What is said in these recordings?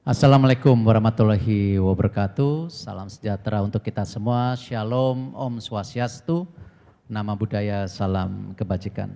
Assalamualaikum warahmatullahi wabarakatuh. Salam sejahtera untuk kita semua. Shalom, Om Swastiastu, Nama Budaya, salam kebajikan.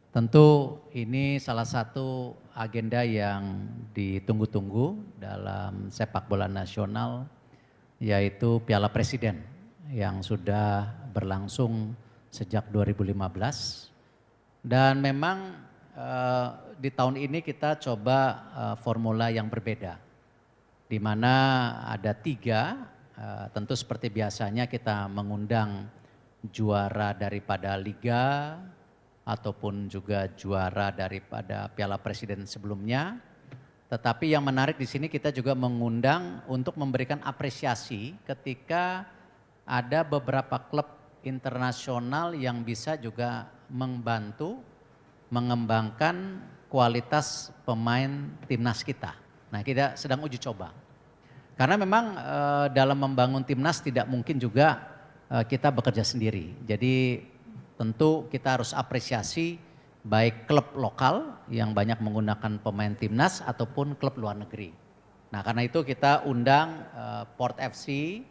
Tentu ini salah satu agenda yang ditunggu-tunggu dalam sepak bola nasional, yaitu Piala Presiden yang sudah berlangsung sejak 2015. Dan memang di tahun ini kita coba formula yang berbeda, di mana ada tiga, tentu seperti biasanya kita mengundang juara daripada liga ataupun juga juara daripada Piala Presiden sebelumnya. Tetapi yang menarik di sini kita juga mengundang untuk memberikan apresiasi ketika ada beberapa klub internasional yang bisa juga membantu mengembangkan kualitas pemain timnas kita. Nah, kita sedang uji coba. Karena memang dalam membangun timnas tidak mungkin juga kita bekerja sendiri. Jadi tentu kita harus apresiasi baik klub lokal yang banyak menggunakan pemain timnas ataupun klub luar negeri. Nah, karena itu kita undang Port FC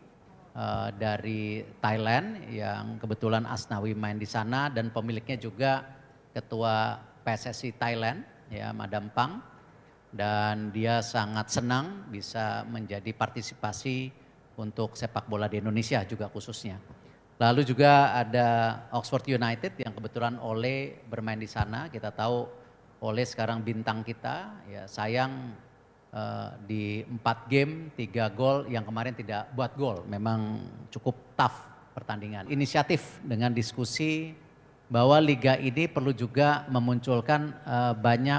dari Thailand yang kebetulan Asnawi main di sana dan pemiliknya juga Ketua PSSI Thailand, ya Madam Pang, dan dia sangat senang bisa menjadi partisipasi untuk sepak bola di Indonesia juga khususnya. Lalu juga ada Oxford United yang kebetulan Ole bermain di sana. Kita tahu Ole sekarang bintang kita, ya sayang di 4 game 3 gol yang kemarin tidak buat gol. Memang cukup tough pertandingan. Inisiatif dengan diskusi bahwa liga ini perlu juga memunculkan banyak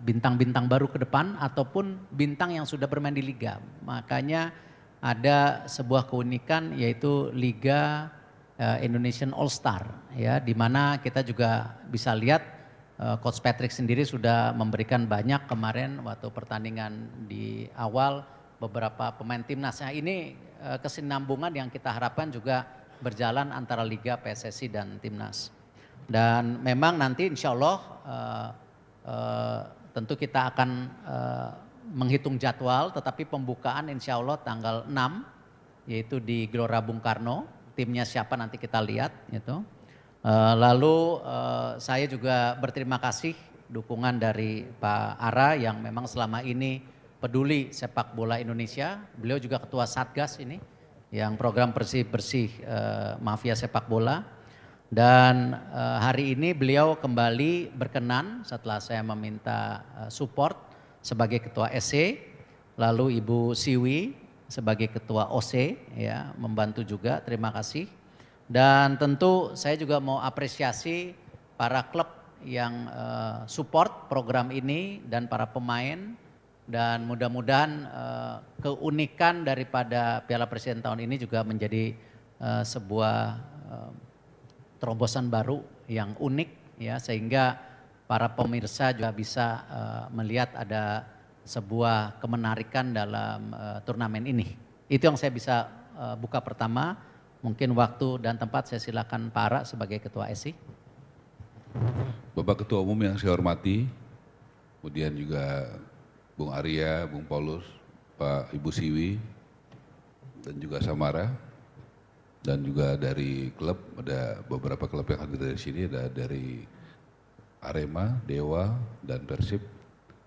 bintang-bintang baru ke depan ataupun bintang yang sudah bermain di liga. Makanya ada sebuah keunikan yaitu Liga Indonesian All Star, ya, di mana kita juga bisa lihat Coach Patrick sendiri sudah memberikan banyak kemarin waktu pertandingan di awal beberapa pemain timnas. Nah, ini kesinambungan yang kita harapkan juga berjalan antara Liga, PSSI dan Timnas. Dan memang nanti insya Allah tentu kita akan menghitung jadwal, tetapi pembukaan insya Allah tanggal 6 yaitu di Gelora Bung Karno. Timnya siapa nanti kita lihat gitu. Lalu saya juga berterima kasih dukungan dari Pak Ara yang memang selama ini peduli sepak bola Indonesia. Beliau juga ketua Satgas ini yang program bersih-bersih mafia sepak bola. Dan hari ini beliau kembali berkenan setelah saya meminta support sebagai ketua SC, lalu Ibu Siwi sebagai ketua OC, ya, membantu juga, terima kasih. Dan tentu saya juga mau apresiasi para klub yang support program ini dan para pemain. Dan mudah-mudahan keunikan daripada Piala Presiden tahun ini juga menjadi sebuah terobosan baru yang unik, ya, sehingga para pemirsa juga bisa melihat ada sebuah kemenarikan dalam turnamen ini. Itu yang saya bisa buka pertama. Mungkin waktu dan tempat saya silakan Pak Ara sebagai Ketua SI. Bapak Ketua Umum yang saya hormati, kemudian juga Bung Arya, Bung Paulus, Pak Ibu Siwi, dan juga Samara, dan juga dari klub, ada beberapa klub yang hadir dari sini, ada dari Arema, Dewa, dan Persib,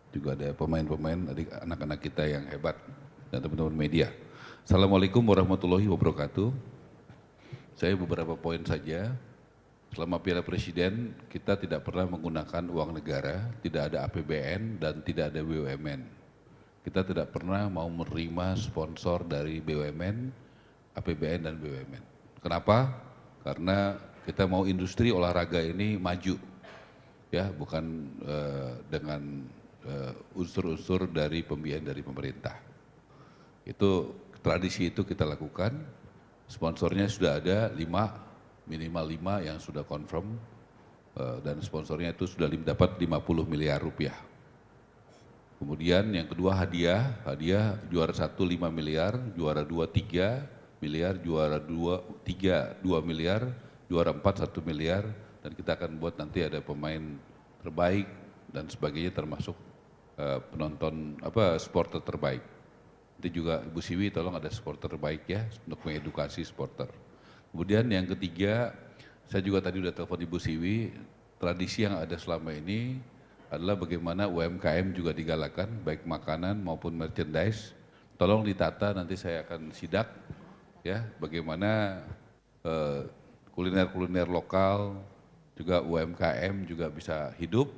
juga ada pemain-pemain, anak-anak kita yang hebat, dan teman-teman media. Assalamualaikum warahmatullahi wabarakatuh. Saya beberapa poin saja. Selama Piala Presiden kita tidak pernah menggunakan uang negara, tidak ada APBN dan tidak ada BUMN. Kita tidak pernah mau menerima sponsor dari BUMN, APBN dan BUMN. Kenapa? Karena kita mau industri olahraga ini maju, ya, bukan dengan unsur-unsur dari pembiayaan dari pemerintah. Itu tradisi itu kita lakukan. Sponsornya sudah ada minimal 5 yang sudah confirm, dan sponsornya itu sudah dapat 50 miliar rupiah. Kemudian yang kedua hadiah juara 1 5 miliar, juara 2 3 miliar, juara 3 2 miliar, juara 4 1 miliar, dan kita akan buat nanti ada pemain terbaik dan sebagainya termasuk penonton supporter terbaik. Nanti juga Ibu Siwi tolong ada supporter terbaik ya untuk mengedukasi supporter. Kemudian yang ketiga, saya juga tadi udah telepon Ibu Siwi, tradisi yang ada selama ini adalah bagaimana UMKM juga digalakan, baik makanan maupun merchandise. Tolong ditata, nanti saya akan sidak ya, bagaimana kuliner-kuliner lokal, juga UMKM juga bisa hidup.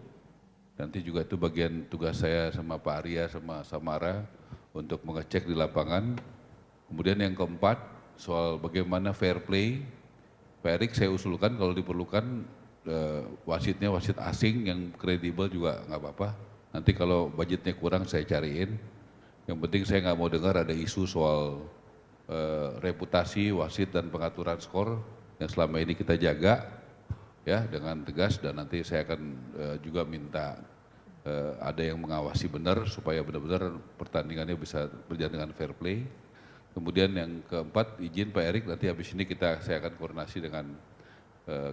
Nanti juga itu bagian tugas saya sama Pak Arya sama Samara untuk mengecek di lapangan. Kemudian yang keempat, soal bagaimana fair play. Pak Erik saya usulkan kalau diperlukan wasitnya wasit asing yang kredibel juga nggak apa-apa. Nanti kalau budgetnya kurang saya cariin. Yang penting saya nggak mau dengar ada isu soal reputasi wasit dan pengaturan skor yang selama ini kita jaga ya dengan tegas, dan nanti saya akan juga minta ada yang mengawasi benar supaya benar-benar pertandingannya bisa berjalan dengan fair play. Kemudian yang keempat, izin Pak Erik, nanti habis ini saya akan koordinasi dengan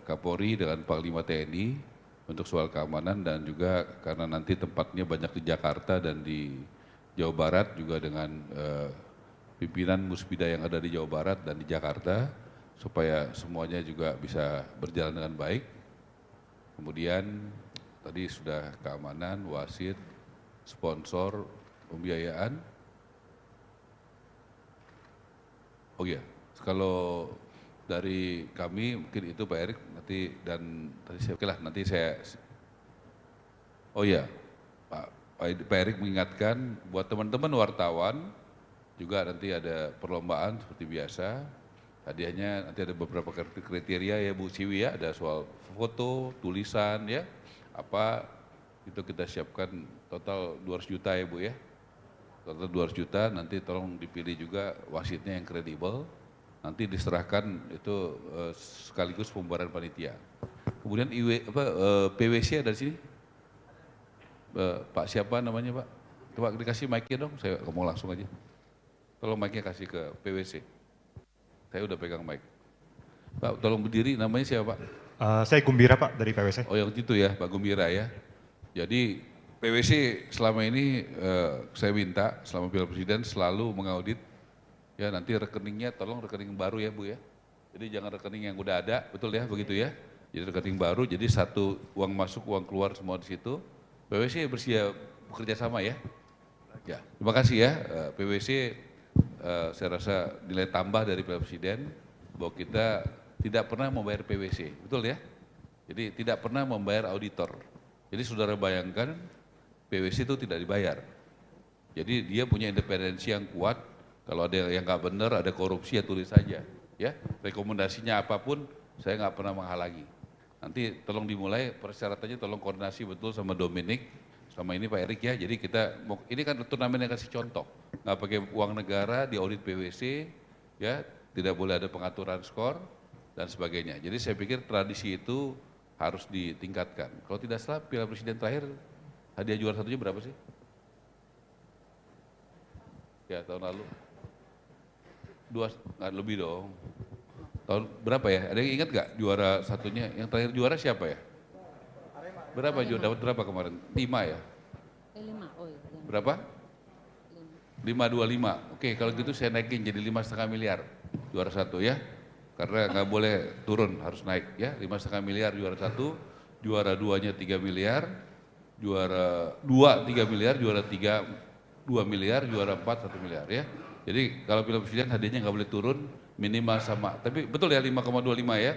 Kapolri, dengan Panglima TNI untuk soal keamanan, dan juga karena nanti tempatnya banyak di Jakarta dan di Jawa Barat, juga dengan pimpinan Musbida yang ada di Jawa Barat dan di Jakarta, supaya semuanya juga bisa berjalan dengan baik. Kemudian tadi sudah keamanan, wasit, sponsor, pembiayaan. Oh iya, kalau dari kami mungkin itu Pak Erik nanti, dan tadi saya, oke lah nanti saya, oh iya Pak Erik mengingatkan buat teman-teman wartawan juga nanti ada perlombaan seperti biasa. Hadiahnya nanti ada beberapa kriteria ya Bu Siwi ya, ada soal foto, tulisan ya, apa itu kita siapkan total 200 juta ya Bu ya. Total 200 juta, nanti tolong dipilih juga wasitnya yang kredibel, nanti diserahkan itu sekaligus pembubaran panitia. Kemudian PWC ada di sini? Pak siapa namanya Pak? Coba dikasih mic-nya dong, saya ngomong langsung aja. Tolong mic-nya kasih ke PWC. Saya udah pegang mic. Pak, tolong berdiri, namanya siapa Pak? Saya Gumbira Pak, dari PWC. Oh yang itu ya, Pak Gumbira ya. Jadi PWC selama ini saya minta selama Piala Presiden selalu mengaudit, ya nanti rekeningnya tolong rekening baru ya Bu ya. Jadi jangan rekening yang udah ada, betul ya, begitu ya. Jadi rekening baru, jadi satu uang masuk, uang keluar semua di situ. PWC bersedia bekerja sama ya. Ya, terima kasih ya PWC. Saya rasa nilai tambah dari Piala Presiden bahwa kita tidak pernah membayar PWC, betul ya? Jadi tidak pernah membayar auditor. Jadi saudara bayangkan PWC itu tidak dibayar. Jadi dia punya independensi yang kuat. Kalau ada yang nggak benar, ada korupsi ya tulis saja. Ya, rekomendasinya apapun saya nggak pernah menghalangi. Nanti tolong dimulai persyaratannya, tolong koordinasi betul sama Dominik, sama ini Pak Erik ya. Jadi kita ini kan turnamen yang kasih contoh, nggak pakai uang negara, di audit PWC, ya tidak boleh ada pengaturan skor dan sebagainya. Jadi saya pikir tradisi itu harus ditingkatkan. Kalau tidak salah Piala Presiden terakhir hadiah juara satunya berapa sih? Ya tahun lalu. Nggak lebih dong. Tahun berapa ya? Ada yang ingat nggak juara satunya? Yang terakhir juara siapa ya? Berapa juara? Dapat berapa kemarin? 5 ya? 5. Oh iya. Berapa? 525. Oke, kalau gitu saya naikin jadi 5,5 miliar juara satu ya. Karena nggak boleh turun, harus naik ya. 5,5 miliar juara satu, juara duanya 3 miliar, juara 2 3 miliar, juara 3 2 miliar, juara 4 1 miliar ya. Jadi kalau Piala Presiden hadiahnya nggak boleh turun, minimal sama. Tapi betul ya 5,25 ya.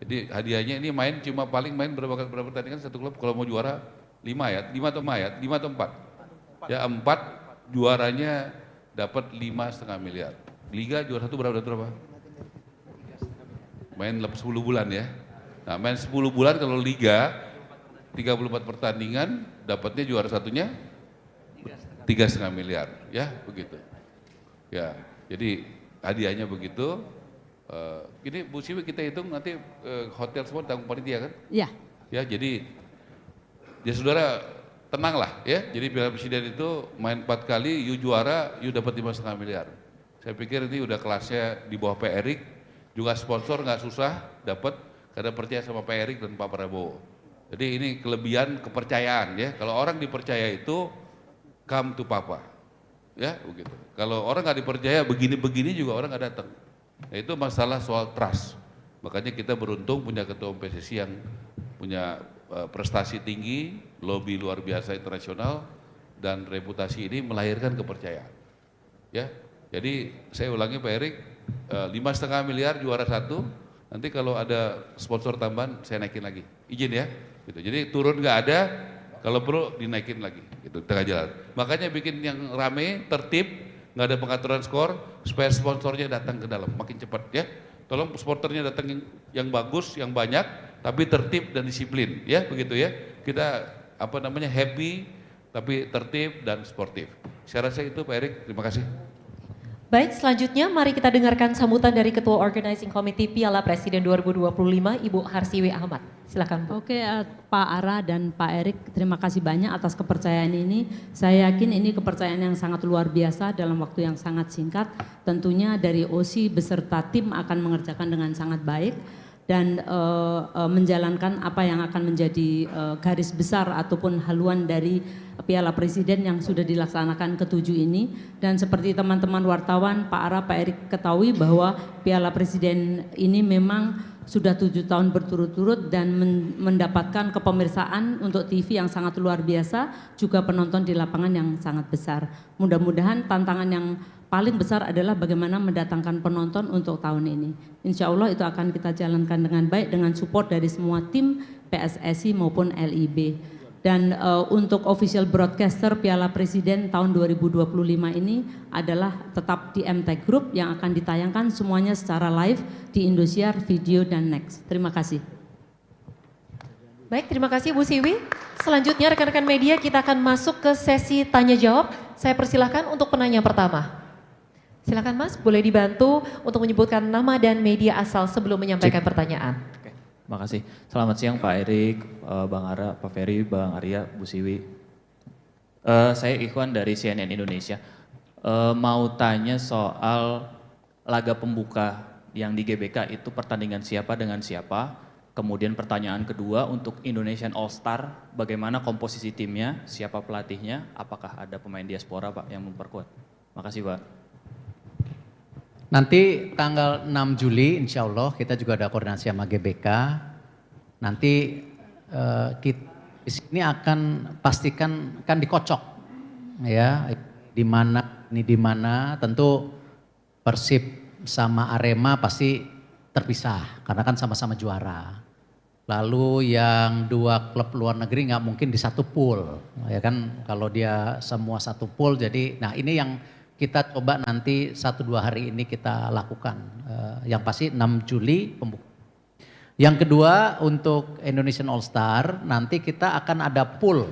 Jadi hadiahnya ini cuma paling main berapa pertandingan satu klub kalau mau juara 5 ya, 5 atau 4 ya, 5 atau 4? Ya 4, juaranya dapat 5,5 miliar. Liga juara satu berapa? Main 10 bulan ya. Nah main 10 bulan kalau Liga 34 pertandingan dapatnya juara satunya 3,5 miliar ya begitu. Ya jadi hadiahnya begitu. Ini Bu Siwi kita hitung nanti hotel semua tanggung panitia kan? Iya. Ya jadi ya saudara tenanglah ya. Jadi Piala Presiden itu main 4 kali, you juara, you dapat 5,5 miliar. Saya pikir ini udah kelasnya di bawah Pak Erik. Juga sponsor nggak susah dapat karena percaya sama Pak Erik dan Pak Prabowo. Jadi ini kelebihan kepercayaan ya. Kalau orang dipercaya itu come to Papa. Ya begitu. Kalau orang nggak dipercaya begini-begini juga orang nggak datang. Nah, itu masalah soal trust. Makanya kita beruntung punya ketua umum PSSI yang punya prestasi tinggi, lobby luar biasa internasional, dan reputasi ini melahirkan kepercayaan. Ya, jadi saya ulangi Pak Erik, 5,5 miliar juara 1. Nanti kalau ada sponsor tambahan saya naikin lagi. Izin ya. Gitu. Jadi turun nggak ada, kalau perlu dinaikin lagi. Gitu, tengah jalan. Makanya bikin yang rame, tertib, nggak ada pengaturan skor, supaya sponsornya datang ke dalam makin cepat ya. Tolong sponsornya datang yang bagus, yang banyak, tapi tertib dan disiplin ya, begitu ya. Kita happy, tapi tertib dan sportif. Saya rasa itu Pak Erik, terima kasih. Baik, selanjutnya mari kita dengarkan sambutan dari Ketua Organizing Committee Piala Presiden 2025, Ibu Harsiwi Ahmad. Silakan Bu. Oke, Pak Ara dan Pak Erik, terima kasih banyak atas kepercayaan ini. Saya yakin ini kepercayaan yang sangat luar biasa dalam waktu yang sangat singkat. Tentunya dari OSI beserta tim akan mengerjakan dengan sangat baik dan menjalankan apa yang akan menjadi garis besar ataupun haluan dari Piala Presiden yang sudah dilaksanakan ke-7 ini. Dan seperti teman-teman wartawan, Pak Ara, Pak Erik ketahui bahwa Piala Presiden ini memang sudah 7 tahun berturut-turut dan mendapatkan kepemirsaan untuk TV yang sangat luar biasa, juga penonton di lapangan yang sangat besar. Mudah-mudahan tantangan yang paling besar adalah bagaimana mendatangkan penonton untuk tahun ini. Insya Allah itu akan kita jalankan dengan baik dengan support dari semua tim PSSI maupun LIB. Dan untuk official broadcaster Piala Presiden tahun 2025 ini adalah tetap di MTech Group yang akan ditayangkan semuanya secara live di Indosiar, Video, dan Next. Terima kasih. Baik, terima kasih Bu Siwi. Selanjutnya rekan-rekan media kita akan masuk ke sesi tanya jawab. Saya persilahkan untuk penanya pertama. Silakan Mas, boleh dibantu untuk menyebutkan nama dan media asal sebelum menyampaikan pertanyaan. Terima kasih. Selamat siang Pak Erik, Bang Ara, Pak Ferry, Bang Arya, Bu Siwi. Saya Ikhwan dari CNN Indonesia. Mau tanya soal laga pembuka yang di GBK itu pertandingan siapa dengan siapa. Kemudian pertanyaan kedua untuk Indonesian All Star, bagaimana komposisi timnya, siapa pelatihnya, apakah ada pemain diaspora Pak yang memperkuat. Makasih Pak. Nanti tanggal 6 Juli insya Allah kita juga ada koordinasi sama GBK. Nanti kita di sini akan pastikan kan dikocok ya di mana tentu Persib sama Arema pasti terpisah karena kan sama-sama juara. Lalu yang 2 klub luar negeri nggak mungkin di satu pool ya kan, kalau dia semua satu pool jadi nah ini yang kita coba nanti 1-2 hari ini kita lakukan. Yang pasti 6 Juli pembukaan. Yang kedua untuk Indonesian All Star nanti kita akan ada pool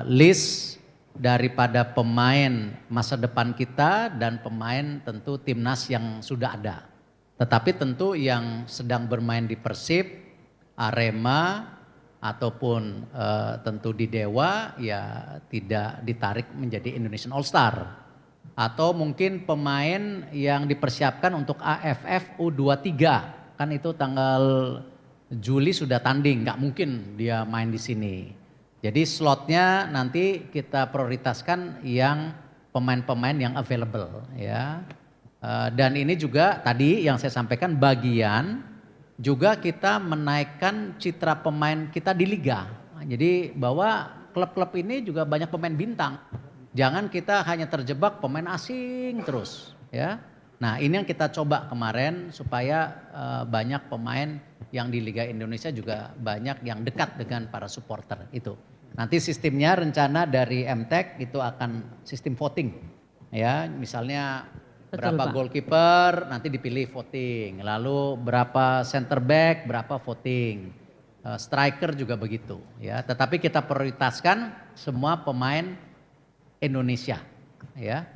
list daripada pemain masa depan kita dan pemain tentu timnas yang sudah ada. Tetapi tentu yang sedang bermain di Persib, Arema ataupun tentu di Dewa ya tidak ditarik menjadi Indonesian All Star. Atau mungkin pemain yang dipersiapkan untuk AFF U23 kan itu tanggal Juli sudah tanding, nggak mungkin dia main di sini. Jadi slotnya nanti kita prioritaskan yang pemain-pemain yang available ya. Dan ini juga tadi yang saya sampaikan bagian juga kita menaikkan citra pemain kita di liga. Jadi bahwa klub-klub ini juga banyak pemain bintang. Jangan kita hanya terjebak pemain asing terus ya. Nah ini yang kita coba kemarin supaya banyak pemain yang di Liga Indonesia juga banyak yang dekat dengan para supporter itu. Nanti sistemnya rencana dari MTech itu akan sistem voting ya. Misalnya berapa goalkeeper nanti dipilih voting. Lalu berapa center back berapa voting. Striker juga begitu ya. Tetapi kita prioritaskan semua pemain Indonesia ya.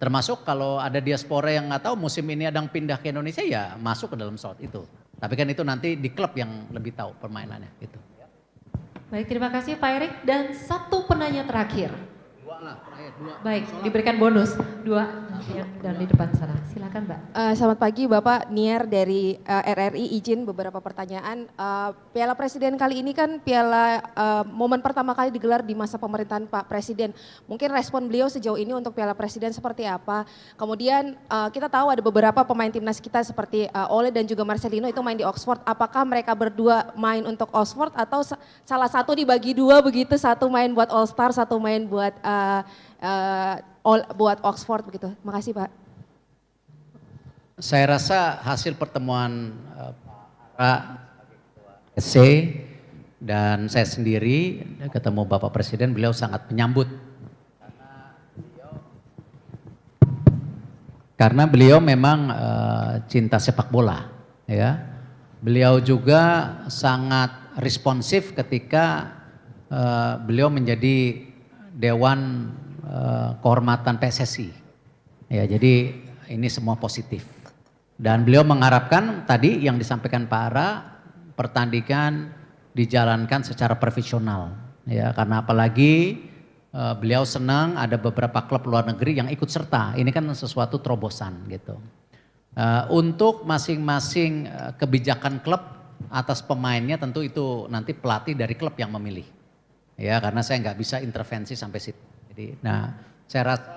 Termasuk kalau ada diaspora yang nggak tahu musim ini ada yang pindah ke Indonesia ya masuk ke dalam slot itu. Tapi kan itu nanti di klub yang lebih tahu permainannya gitu. Baik, terima kasih Pak Erik dan satu penanya terakhir. Dua lah, terakhir dua. Baik, diberikan bonus 2. Dan di depan sana, silakan Mbak. Selamat pagi Bapak Nier dari RRI, izin beberapa pertanyaan. Piala Presiden kali ini kan momen pertama kali digelar di masa pemerintahan Pak Presiden. Mungkin respon beliau sejauh ini untuk Piala Presiden seperti apa? Kemudian kita tahu ada beberapa pemain timnas kita seperti Ole dan juga Marcelino itu main di Oxford. Apakah mereka berdua main untuk Oxford atau salah satu dibagi dua begitu, satu main buat All Star, satu main buat buat Oxford begitu. Makasih Pak. Saya rasa hasil pertemuan Pak SC dan saya sendiri ketemu Bapak Presiden, beliau sangat menyambut. Karena beliau memang cinta sepak bola, ya. Beliau juga sangat responsif ketika beliau menjadi Dewan Kehormatan PSSI. Ya, jadi ini semua positif. Dan beliau mengharapkan tadi yang disampaikan Pak Ara, pertandingan dijalankan secara profesional. Ya, karena apalagi beliau senang ada beberapa klub luar negeri yang ikut serta. Ini kan sesuatu terobosan gitu. Untuk masing-masing kebijakan klub atas pemainnya tentu itu nanti pelatih dari klub yang memilih. Ya, karena saya nggak bisa intervensi sampai situ. Jadi, saya rasa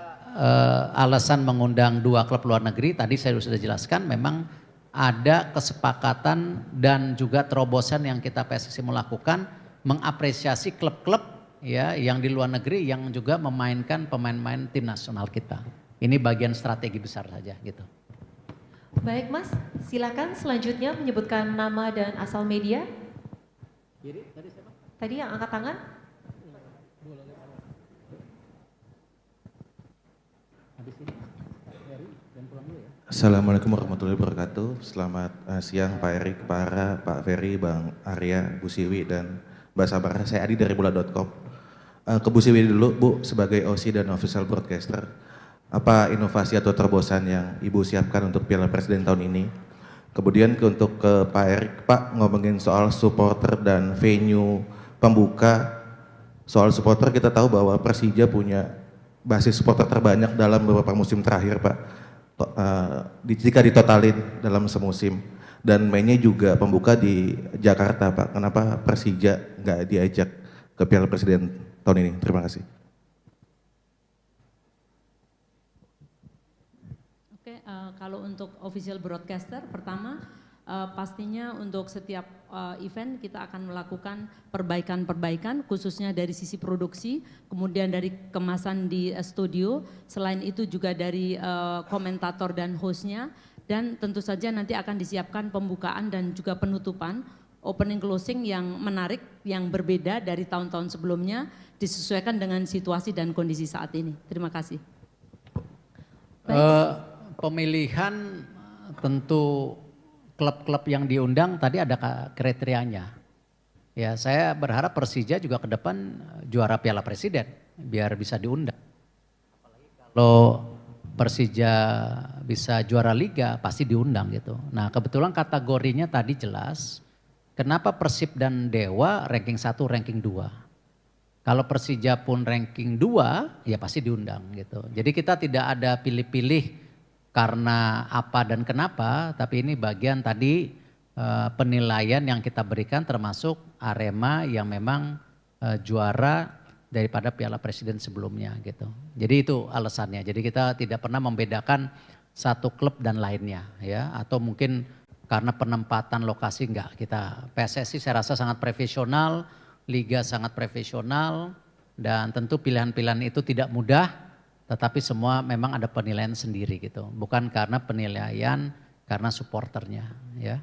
alasan mengundang 2 klub luar negeri tadi saya sudah jelaskan memang ada kesepakatan dan juga terobosan yang kita PSSI melakukan mengapresiasi klub-klub ya yang di luar negeri yang juga memainkan pemain-pemain tim nasional kita. Ini bagian strategi besar saja gitu. Baik Mas, silakan selanjutnya menyebutkan nama dan asal media. Tadi yang angkat tangan. Assalamualaikum warahmatullahi wabarakatuh. Selamat siang Pak Erik, Pak Ara, Pak Ferry, Bang Arya, Bu Siwi, dan Mbak Sabara. Saya Adi dari bola.com. Ke Bu Siwi dulu, Bu, sebagai OC dan official broadcaster. Apa inovasi atau terobosan yang Ibu siapkan untuk Piala Presiden tahun ini? Kemudian untuk ke Pak Erik, Pak, ngomongin soal supporter dan venue pembuka. Soal supporter kita tahu bahwa Persija punya basis supporter terbanyak dalam beberapa musim terakhir, Pak. Jika ditotalin dalam semusim, dan mainnya juga pembuka di Jakarta, Pak. Kenapa Persija nggak diajak ke Piala Presiden tahun ini? Terima kasih. Oke, kalau untuk official broadcaster pertama pastinya untuk setiap event kita akan melakukan perbaikan-perbaikan khususnya dari sisi produksi, kemudian dari kemasan di studio, selain itu juga dari komentator dan hostnya, dan tentu saja nanti akan disiapkan pembukaan dan juga penutupan, opening closing yang menarik, yang berbeda dari tahun-tahun sebelumnya, disesuaikan dengan situasi dan kondisi saat ini. Terima kasih. Pemilihan tentu klub-klub yang diundang tadi ada kriterianya. Ya, saya berharap Persija juga ke depan juara Piala Presiden biar bisa diundang. Apalagi kalau Persija bisa juara liga pasti diundang gitu. Nah, kebetulan kategorinya tadi jelas. Kenapa Persib dan Dewa ranking 1, ranking 2. Kalau Persija pun ranking 2 ya pasti diundang gitu. Jadi kita tidak ada pilih-pilih karena apa dan kenapa, tapi ini bagian tadi penilaian yang kita berikan termasuk Arema yang memang juara daripada Piala Presiden sebelumnya gitu. Jadi itu alasannya. Jadi kita tidak pernah membedakan satu klub dan lainnya ya, atau mungkin karena penempatan lokasi enggak. Kita PSSI saya rasa sangat profesional, liga sangat profesional, dan tentu pilihan-pilihan itu tidak mudah. Tetapi semua memang ada penilaian sendiri gitu, bukan karena penilaian karena supporternya ya.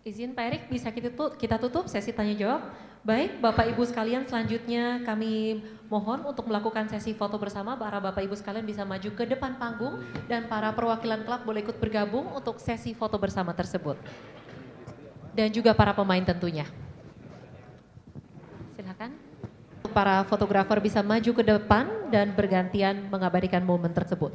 Izin Pak Erik, bisa kita tutup sesi tanya jawab. Baik Bapak Ibu sekalian, selanjutnya kami mohon untuk melakukan sesi foto bersama. Para Bapak Ibu sekalian bisa maju ke depan panggung dan para perwakilan klub boleh ikut bergabung untuk sesi foto bersama tersebut. Dan juga para pemain tentunya. Silakan. Para fotografer bisa maju ke depan dan bergantian mengabadikan momen tersebut.